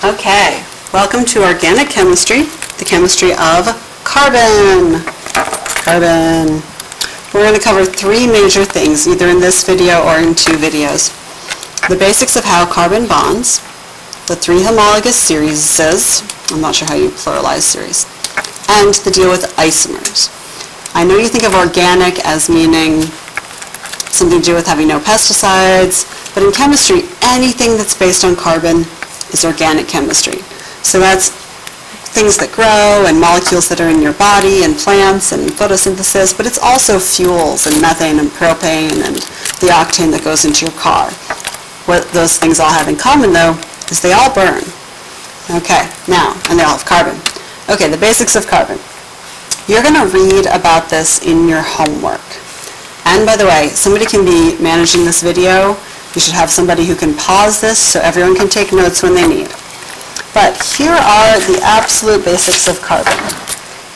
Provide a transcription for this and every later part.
Okay, welcome to organic chemistry, the chemistry of carbon. We're going to cover three major things, either in this video or in two videos. The basics of how carbon bonds, the three homologous series, I'm not sure how you pluralize series, and the deal with isomers. I know you think of organic as meaning something to do with having no pesticides, but in chemistry, anything that's based on carbon is organic chemistry. So that's things that grow and molecules that are in your body and plants and photosynthesis, but it's also fuels and methane and propane and the octane that goes into your car. What those things all have in common, though, is they all burn. Okay, now, and they all have carbon. Okay, the basics of carbon. You're going to read about this in your homework. And by the way, somebody can be managing this video. You should have somebody who can pause this so everyone can take notes when they need. But here are the absolute basics of carbon.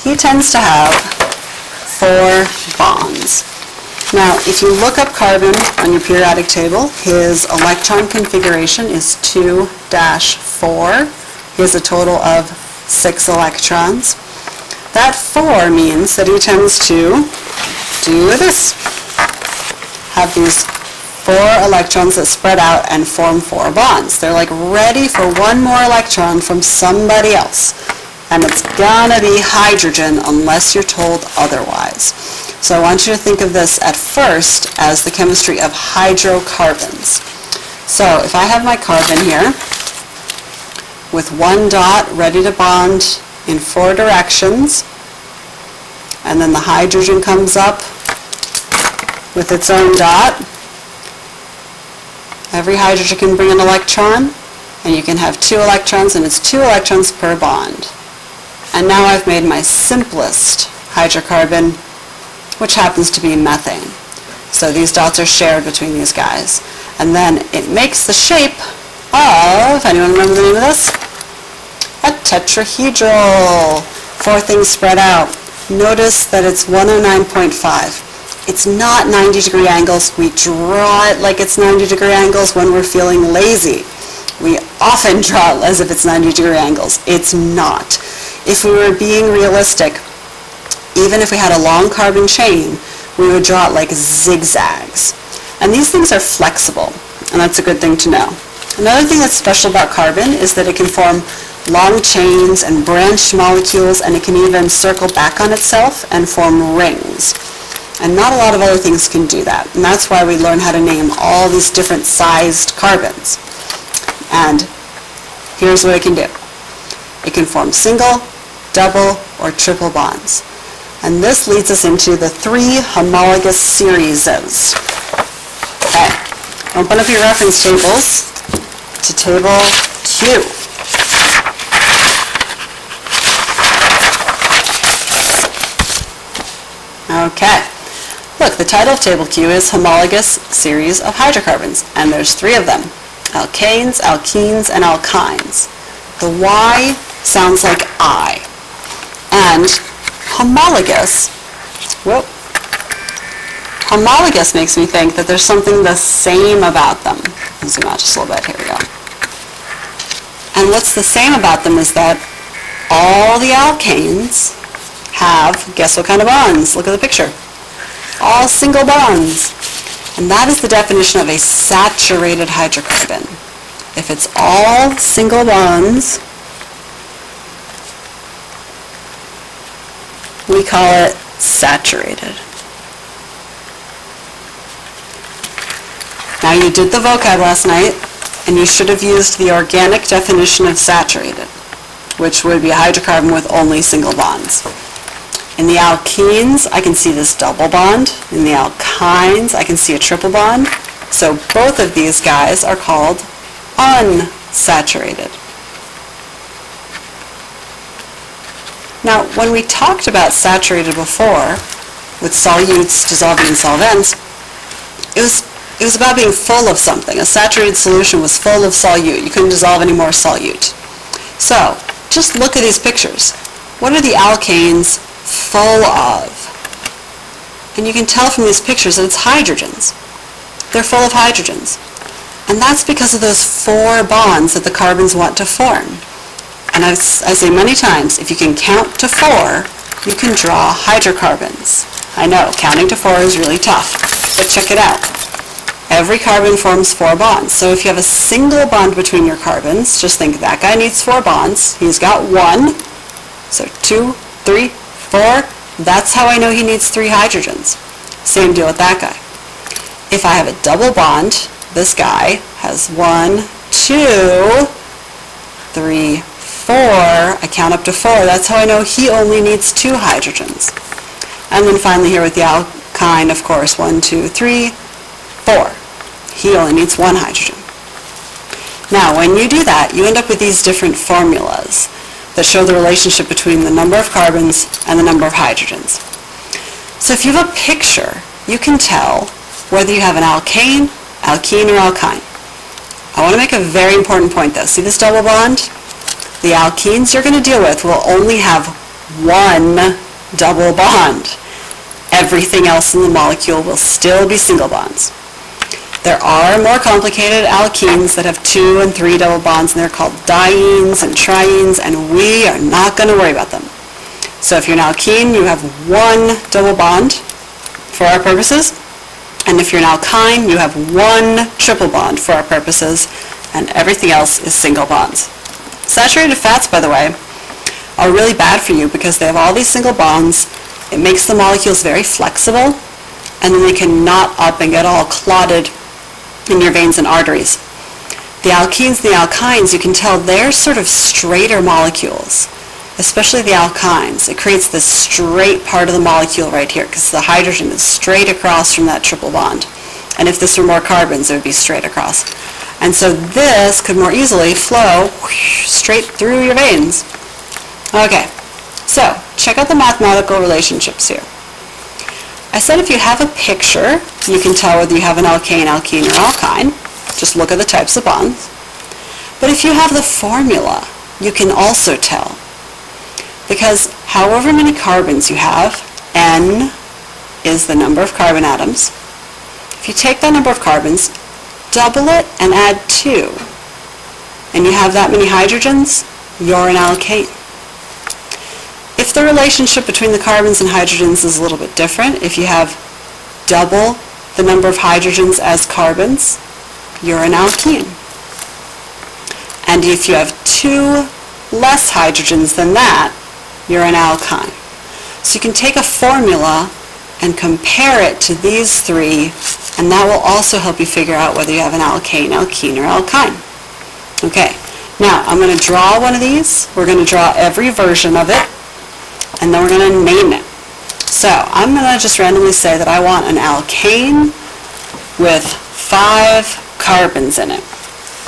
He tends to have 4 bonds. Now, if you look up carbon on your periodic table, his electron configuration is 2-4. He has a total of 6 electrons. That 4 means that he tends to do this. Have these 4 electrons that spread out and form 4 bonds. They're like ready for one more electron from somebody else. And it's gonna be hydrogen unless you're told otherwise. So I want you to think of this at first as the chemistry of hydrocarbons. So if I have my carbon here with 1 dot ready to bond in 4 directions, and then the hydrogen comes up with its own dot. Every hydrogen can bring an electron, and you can have 2 electrons, and it's 2 electrons per bond. And now I've made my simplest hydrocarbon, which happens to be methane. So these dots are shared between these guys. And then it makes the shape of, anyone remember the name of this? A tetrahedral. 4 things spread out. Notice that it's 109.5. It's not 90-degree angles. We draw it like it's 90-degree angles when we're feeling lazy. We often draw it as if it's 90-degree angles. It's not. If we were being realistic, even if we had a long carbon chain, we would draw it like zigzags. And these things are flexible, and that's a good thing to know. Another thing that's special about carbon is that it can form long chains and branched molecules, and it can even circle back on itself and form rings. And not a lot of other things can do that. And that's why we learn how to name all these different sized carbons. And here's what it can do. It can form single, double, or triple bonds. And this leads us into the 3 homologous series. Okay, open up your reference tables to table Q. Okay. Look, the title of table Q is homologous series of hydrocarbons, and there's 3 of them: alkanes, alkenes, and alkynes. The Y sounds like I. And homologous makes me think that there's something the same about them. I'll zoom out just a little bit. Here we go. And what's the same about them is that all the alkanes have, guess what kind of bonds? Look at the picture. All single bonds. And that is the definition of a saturated hydrocarbon. If it's all single bonds, we call it saturated. Now you did the vocab last night, and you should have used the organic definition of saturated, which would be a hydrocarbon with only single bonds. In the alkenes, I can see this double bond. In the alkynes, I can see a triple bond. So both of these guys are called unsaturated. Now, when we talked about saturated before, with solutes dissolving in solvents, it was about being full of something. A saturated solution was full of solute. You couldn't dissolve any more solute. So, just look at these pictures. What are the alkanes full of? And you can tell from these pictures that it's hydrogens. They're full of hydrogens. And that's because of those 4 bonds that the carbons want to form. And I say many times, if you can count to 4, you can draw hydrocarbons. I know, counting to 4 is really tough, but check it out. Every carbon forms 4 bonds. So if you have a single bond between your carbons, just think that guy needs 4 bonds. He's got 1. So 2, 3, 4. That's how I know he needs 3 hydrogens. Same deal with that guy. If I have a double bond, this guy has 1, 2, 3, 4. I count up to 4. That's how I know he only needs 2 hydrogens. And then finally here with the alkyne, of course, 1, 2, 3, 4. He only needs 1 hydrogen. Now, when you do that, you end up with these different formulas that show the relationship between the number of carbons and the number of hydrogens. So if you have a picture, you can tell whether you have an alkane, alkene, or alkyne. I want to make a very important point though. See this double bond? The alkenes you're going to deal with will only have 1 double bond. Everything else in the molecule will still be single bonds. There are more complicated alkenes that have 2 and 3 double bonds, and they're called dienes and trienes, and we are not going to worry about them. So if you're an alkene, you have 1 double bond for our purposes, and if you're an alkyne, you have 1 triple bond for our purposes, and everything else is single bonds. Saturated fats, by the way, are really bad for you because they have all these single bonds. It makes the molecules very flexible, and then they can knot up and get all clotted in your veins and arteries. The alkenes and the alkynes, you can tell they're sort of straighter molecules, especially the alkynes. It creates this straight part of the molecule right here because the hydrogen is straight across from that triple bond. And if this were more carbons, it would be straight across. And so this could more easily flow straight through your veins. Okay, so check out the mathematical relationships here. I said if you have a picture, you can tell whether you have an alkane, alkene, or alkyne. Just look at the types of bonds. But if you have the formula, you can also tell. Because however many carbons you have, N is the number of carbon atoms. If you take that number of carbons, double it and add 2, and you have that many hydrogens, you're an alkane. If the relationship between the carbons and hydrogens is a little bit different, if you have double the number of hydrogens as carbons, you're an alkene. And if you have 2 less hydrogens than that, you're an alkyne. So you can take a formula and compare it to these 3, and that will also help you figure out whether you have an alkane, alkene, or alkyne. Okay, now I'm going to draw one of these. We're going to draw every version of it, and then we're going to name it. So I'm going to just randomly say that I want an alkane with 5 carbons in it.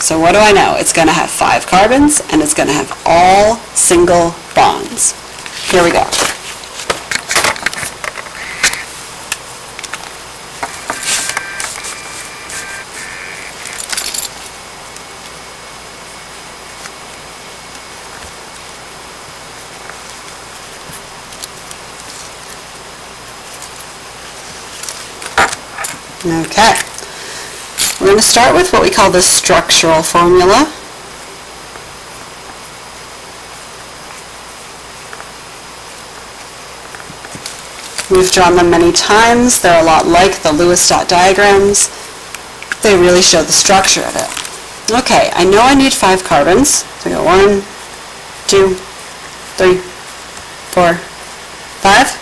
So what do I know? It's going to have 5 carbons, and it's going to have all single bonds. Here we go. Okay, we're going to start with what we call the structural formula. We've drawn them many times. They're a lot like the Lewis dot diagrams. They really show the structure of it. Okay, I know I need 5 carbons. So I go 1, 2, 3, 4, 5.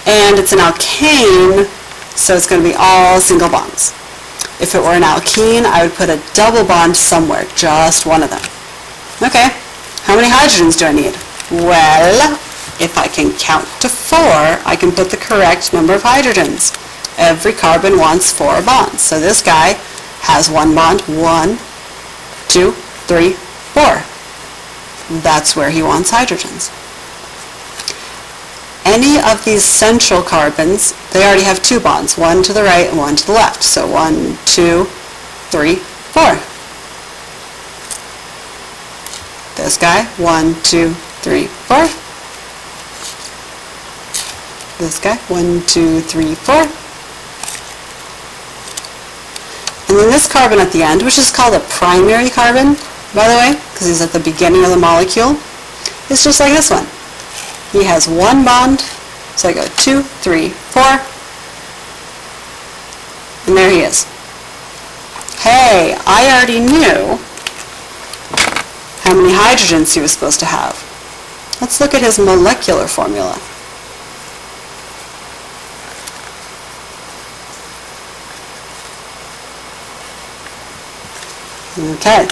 And it's an alkane, so it's going to be all single bonds. If it were an alkene, I would put a double bond somewhere, just one of them. Okay, how many hydrogens do I need? Well, if I can count to 4, I can put the correct number of hydrogens. Every carbon wants 4 bonds. So this guy has 1 bond, 1, 2, 3, 4. That's where he wants hydrogens. Any of these central carbons, they already have 2 bonds, 1 to the right and 1 to the left. So 1, 2, 3, 4. This guy, 1, 2, 3, 4. This guy, 1, 2, 3, 4. And then this carbon at the end, which is called a primary carbon, by the way, because he's at the beginning of the molecule, is just like this one. He has one bond, so I go 2, 3, 4, and there he is. Hey, I already knew how many hydrogens he was supposed to have. Let's look at his molecular formula. Okay,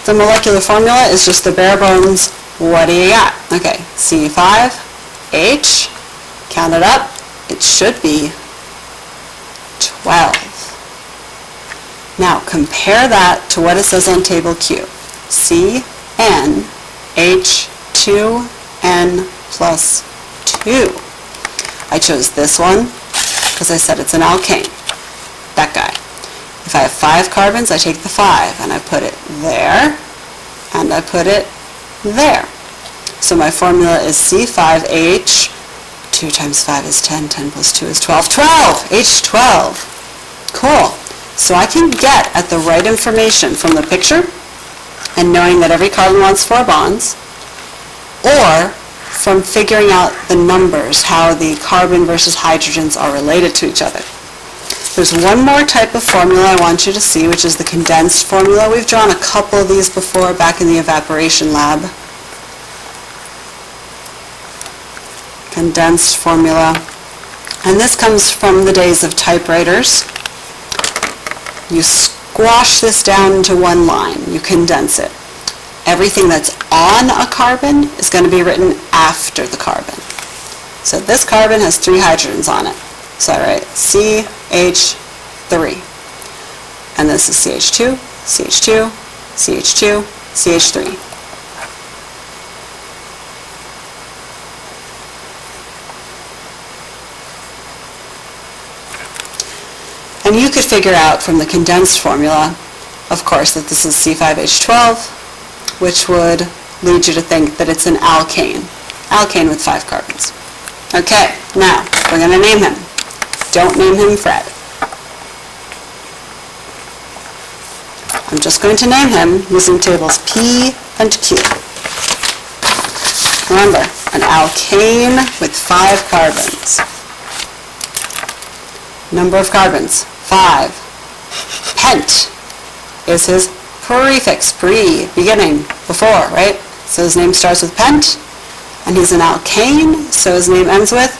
the molecular formula is just the bare bones. What do you got? Okay, C5H, count it up, it should be 12. Now compare that to what it says on table Q. CnH2n plus 2. I chose this one because I said it's an alkane. That guy. If I have 5 carbons, I take the 5 and I put it there and I put it there. So my formula is C5H, 2 times 5 is 10, 10 plus 2 is 12, 12! H12. Cool. So I can get at the right information from the picture and knowing that every carbon wants 4 bonds, or from figuring out the numbers, how the carbon versus hydrogens are related to each other. There's one more type of formula I want you to see, which is the condensed formula. We've drawn a couple of these before back in the evaporation lab. Condensed formula. And this comes from the days of typewriters. You squash this down into one line. You condense it. Everything that's on a carbon is going to be written after the carbon. So this carbon has 3 hydrogens on it. So I write CH3. And this is CH2, CH2, CH2, CH3. And you could figure out from the condensed formula, of course, that this is C5H12, which would lead you to think that it's an alkane. Alkane with 5 carbons. Okay, now we're going to name him. Don't name him Fred. I'm just going to name him using tables P and Q. Remember, an alkane with 5 carbons. Number of carbons, 5. Pent is his prefix, beginning, before, right? So his name starts with pent, and he's an alkane, so his name ends with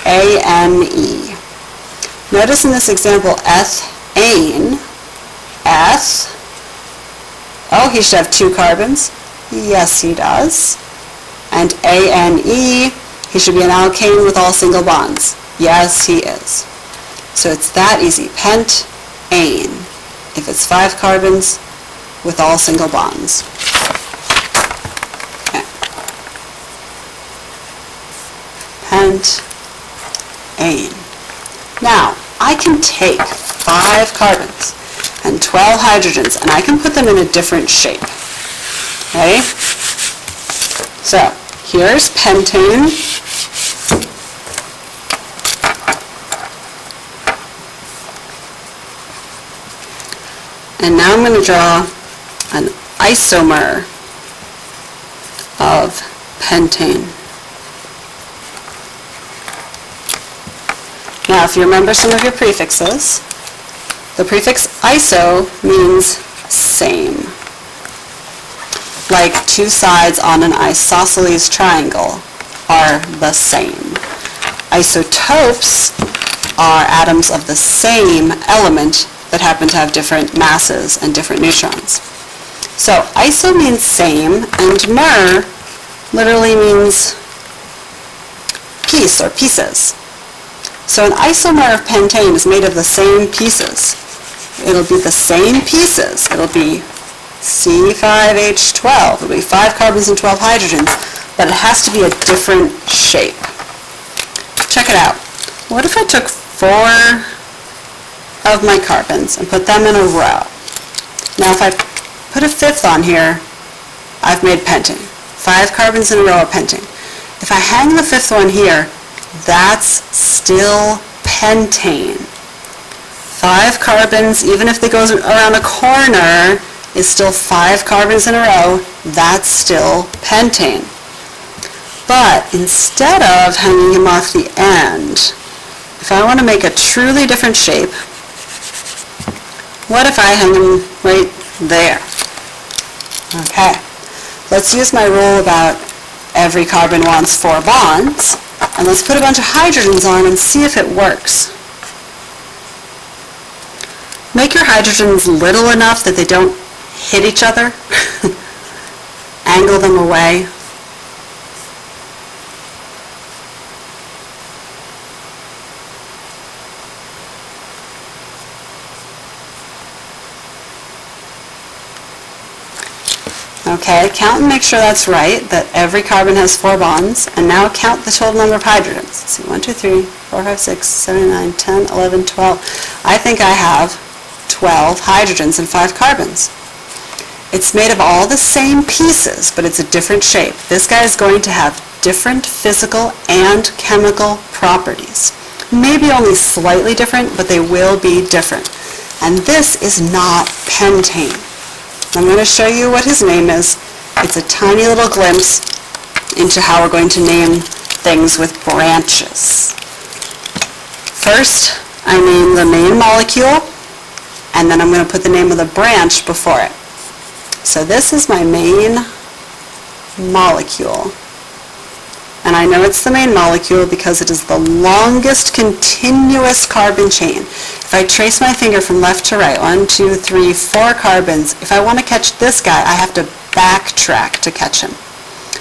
A-N-E. Notice in this example, ethane, oh, he should have 2 carbons. Yes, he does. And A-N-E, he should be an alkane with all single bonds. Yes, he is. So it's that easy, pent-ane, if it's 5 carbons with all single bonds. Okay. Pent-ane. Now, I can take 5 carbons and 12 hydrogens, and I can put them in a different shape. Okay? So, here's pentane. And now I'm going to draw an isomer of pentane. Now, if you remember some of your prefixes, the prefix iso means same. Like 2 sides on an isosceles triangle are the same. Isotopes are atoms of the same element that happen to have different masses and different neutrons. So iso means same, and mer literally means piece or pieces. So an isomer of pentane is made of the same pieces. It'll be the same pieces. It'll be C5H12. It'll be 5 carbons and 12 hydrogens, but it has to be a different shape. Check it out. What if I took 4 of my carbons and put them in a row? Now if I put a 5th on here, I've made pentane. 5 carbons in a row of pentane. If I hang the 5th one here, that's still pentane. 5 carbons, even if they go around a corner, is still 5 carbons in a row. That's still pentane. But instead of hanging him off the end, if I want to make a truly different shape, what if I hang him right there? Okay, let's use my rule about every carbon wants 4 bonds, and let's put a bunch of hydrogens on and see if it works. Make your hydrogens little enough that they don't hit each other. Angle them away. Okay, count and make sure that's right, that every carbon has 4 bonds, and now count the total number of hydrogens. Let's see, 1, 2, 3, 4, 5, 6, 7, 9, 10, 11, 12. I think I have 12 hydrogens and 5 carbons. It's made of all the same pieces, but it's a different shape. This guy is going to have different physical and chemical properties. Maybe only slightly different, but they will be different. And this is not pentane. I'm going to show you what his name is. It's a tiny little glimpse into how we're going to name things with branches. First, I name the main molecule, and then I'm going to put the name of the branch before it. So this is my main molecule. And I know it's the main molecule because it is the longest continuous carbon chain. If I trace my finger from left to right, 1, 2, 3, 4 carbons, if I want to catch this guy, I have to backtrack to catch him.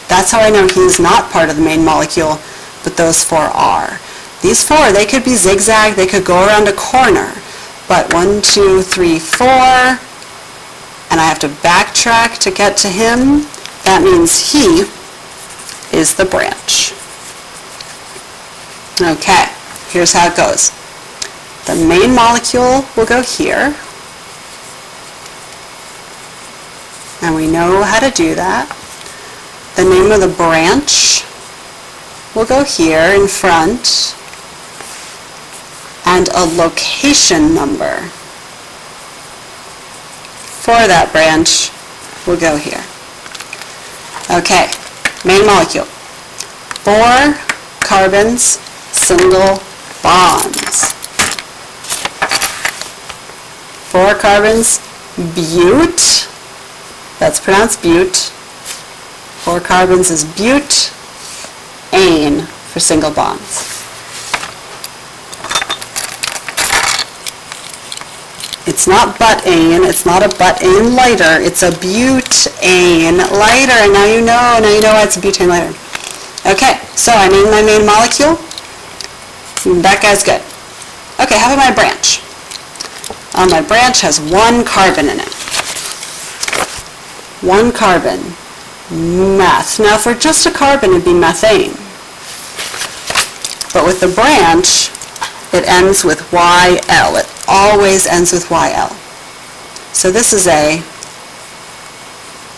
That's how I know he's not part of the main molecule, but those 4 are. These 4, they could be zigzag, they could go around a corner, but 1, 2, 3, 4, and I have to backtrack to get to him. That means he is the branch. Okay, here's how it goes. The main molecule will go here, and we know how to do that. The name of the branch will go here in front, and a location number for that branch will go here. Okay, main molecule. 4 carbons, single bonds. 4 carbons, bute. That's pronounced bute. 4 carbons is butane for single bonds. It's not butane, it's not a butane lighter, it's a butane lighter. And now you know why it's a butane lighter. Okay, so I named my main molecule. That guy's good. Okay, how about my branch? My branch has 1 carbon in it. 1 carbon. Meth. Now for just a carbon it'd be methane. But with the branch, it ends with YL. It always ends with YL. So this is a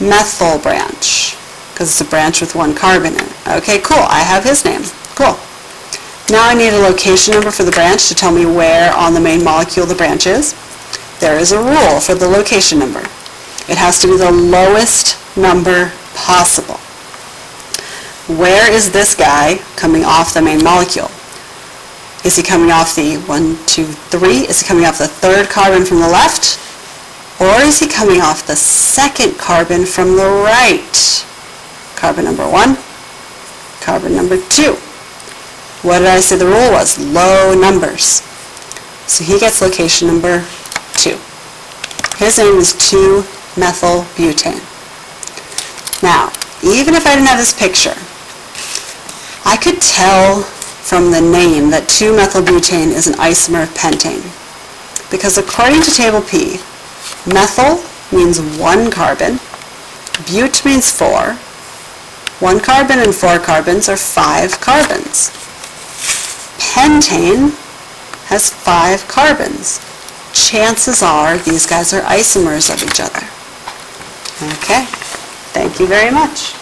methyl branch, because it's a branch with 1 carbon in it. Okay, cool. I have his name. Cool. Now I need a location number for the branch to tell me where on the main molecule the branch is. There is a rule for the location number. It has to be the lowest number possible. Where is this guy coming off the main molecule? Is he coming off the 1, 2, 3? Is he coming off the 3rd carbon from the left? Or is he coming off the 2nd carbon from the right? Carbon number 1, carbon number 2. What did I say the rule was? Low numbers. So he gets location number 2. His name is 2-methylbutane. Now, even if I didn't have this picture, I could tell from the name that 2-methylbutane is an isomer of pentane. Because according to table P, methyl means 1 carbon, bute means 4, 1 carbon and 4 carbons are 5 carbons. Pentane has 5 carbons. Chances are these guys are isomers of each other. Okay, thank you very much.